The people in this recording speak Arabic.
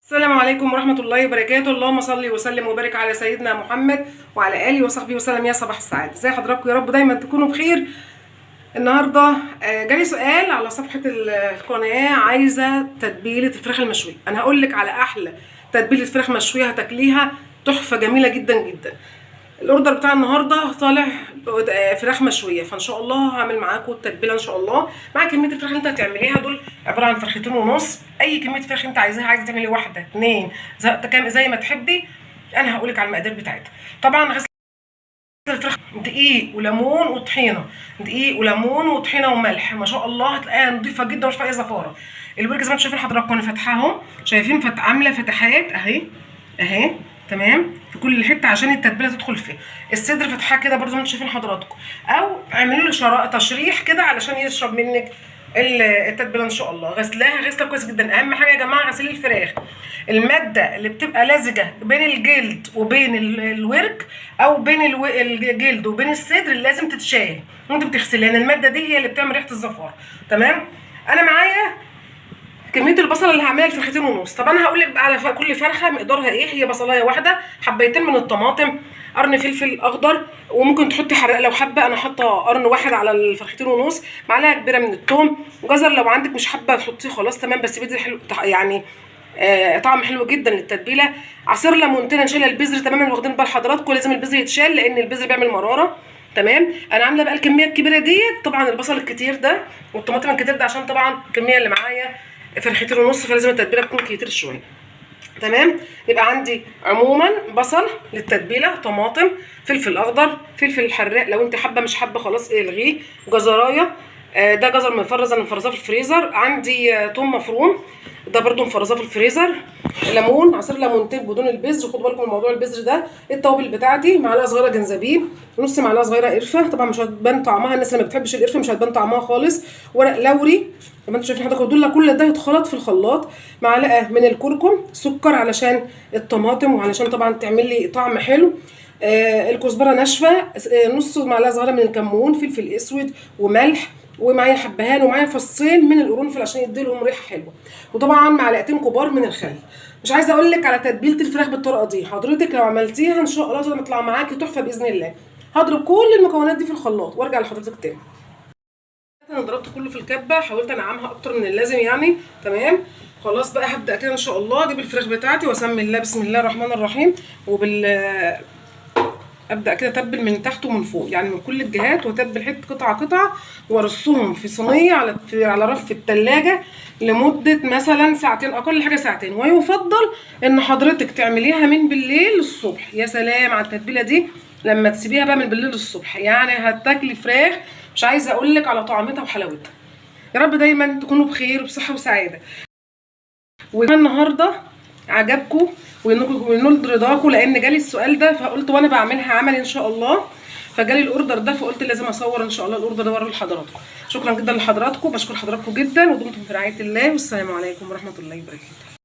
السلام عليكم ورحمة الله وبركاته. اللهم صل وسلم وبارك على سيدنا محمد وعلى آله وصحبه وسلم. يا صباح السعادة، ازي حضراتكم؟ يا رب دايما تكونوا بخير. النهارده جالي سؤال على صفحة القناة، عايزة تتبيلة الفراخ المشوية. انا هقول لك على احلى تتبيلة فراخ مشوية هتاكليها، تحفة جميلة جدا جدا. الاوردر بتاع النهارده طالع فراخ مشويه، فان شاء الله هعمل معاكم التتبيله ان شاء الله. مع كميه الفراخ اللي انت هتعمليها دول عباره عن فرختين ونص. اي كميه فراخ انت عايزاها، عايزه تعملي واحده اتنين زي ما تحبي. انا هقول لك على المقادير بتاعتها. طبعا غسل الفراخ دقيق وليمون وطحينه، دقيق وليمون وطحينه وملح، ما شاء الله هتلاقيها نظيفه جدا ومش فيها اي زفاره. الورك زي ما انتم شايفين حضراتكم انا فاتحاهم، شايفين عامله فتحات اهي اهي، تمام، في كل حته عشان التتبيله تدخل فيه. الصدر فتحها كده برده زي ما انتم شايفين حضراتكم، او اعملوا له تشريح كده علشان يشرب منك التتبيله ان شاء الله. غسلاها غسله كويس جدا. اهم حاجه يا جماعه غسيل الفراخ، الماده اللي بتبقى لازجه بين الجلد وبين الورك، او بين الجلد وبين الصدر، لازم تتشال وانت بتغسلي، لان الماده دي هي اللي بتعمل ريحه الزفاره. تمام. انا معايا كميه البصله اللي هعملها الفرختين ونص. طب انا هقول لك بقى على كل فرخه مقدارها ايه. هي بصلايه واحده، حبيتين من الطماطم، قرن فلفل اخضر، وممكن تحطي حراق لو حابه. انا حاطه قرن واحد على الفرختين ونص، معلقه كبيره من الثوم، جزر لو عندك مش حابه تحطيه خلاص تمام، بس بيدي حلو يعني طعم حلو جدا للتتبيله. عصير ليمونتين نشيل البذر تماما، واخدين بال حضراتكم لازم البذر يتشال لان البذر بيعمل مراره. تمام. انا عامله بقى الكميه الكبيره ديت، طبعا البصل الكتير ده والطماطم الكتير ده عشان طبعا الكميه اللي معايا فرختين ونص، فلازم التتبيله تكون كتير شويه. تمام. يبقى عندي عموما بصل للتتبيله، طماطم، فلفل اخضر، فلفل حراق لو انت حابه، مش حابه خلاص الغيه، جزرايه، ده جزر مفرز انا مفرزاه في الفريزر. عندي ثوم مفروم ده برده مفرزاه في الفريزر. ليمون، عصير ليمونتين بدون البذر، خدوا بالكم من موضوع البذر ده. التوابل بتاعتي معلقه صغيره جنزبيل، نص معلقه صغيره قرفه، طبعا مش هتبان طعمها، الناس اللي ما بتحبش القرفه مش هتبان طعمها خالص. ورق لوري زي ما انتم شايفين حضراتكم، دول كل ده يتخلط في الخلاط. معلقه من الكركم، سكر علشان الطماطم وعلشان طبعا تعمل لي طعم حلو. الكزبره ناشفه، نص معلقه صغيره من الكمون، فلفل اسود وملح، ومعايا حبهان، ومعايا فصين من القرنفل عشان يديلهم ريحه حلوه، وطبعا معلقتين كبار من الخل. مش عايزه اقول لك على تتبيله الفراخ بالطريقه دي، حضرتك لو عملتيها ان شاء الله تطلع معاكي تحفه باذن الله. هضرب كل المكونات دي في الخلاط وارجع لحضرتك تاني. انا ضربت كله في الكبه، حاولت انعمها اكتر من اللازم يعني. تمام. خلاص بقى هبدا كده ان شاء الله اجيب الفراخ بتاعتي واسمي الله، بسم الله الرحمن الرحيم، ابدا كده اتبل من تحت ومن فوق، يعني من كل الجهات، واتبل حته قطعه قطعه، وارصهم في صينيه على رف الثلاجه لمده مثلا ساعتين، اقل حاجه ساعتين. ويفضل ان حضرتك تعمليها من بالليل للصبح. يا سلام على التتبيله دي لما تسيبيها بقى من بالليل للصبح، يعني هتاكلي فراخ مش عايزه اقول لك على طعمتها وحلاوتها. يا رب دايما تكونوا بخير وبصحه وسعاده. والنهارده عجبكم ونول رضاكم، لان جالي السؤال ده فقلت وانا بعملها عملي ان شاء الله، فجالي الاوردر ده فقلت لازم اصور ان شاء الله الاوردر ده واوريه لحضراتكم. شكرا جدا لحضراتكم، بشكر حضراتكم جدا، ودمتم في رعايه الله، والسلام عليكم ورحمه الله وبركاته.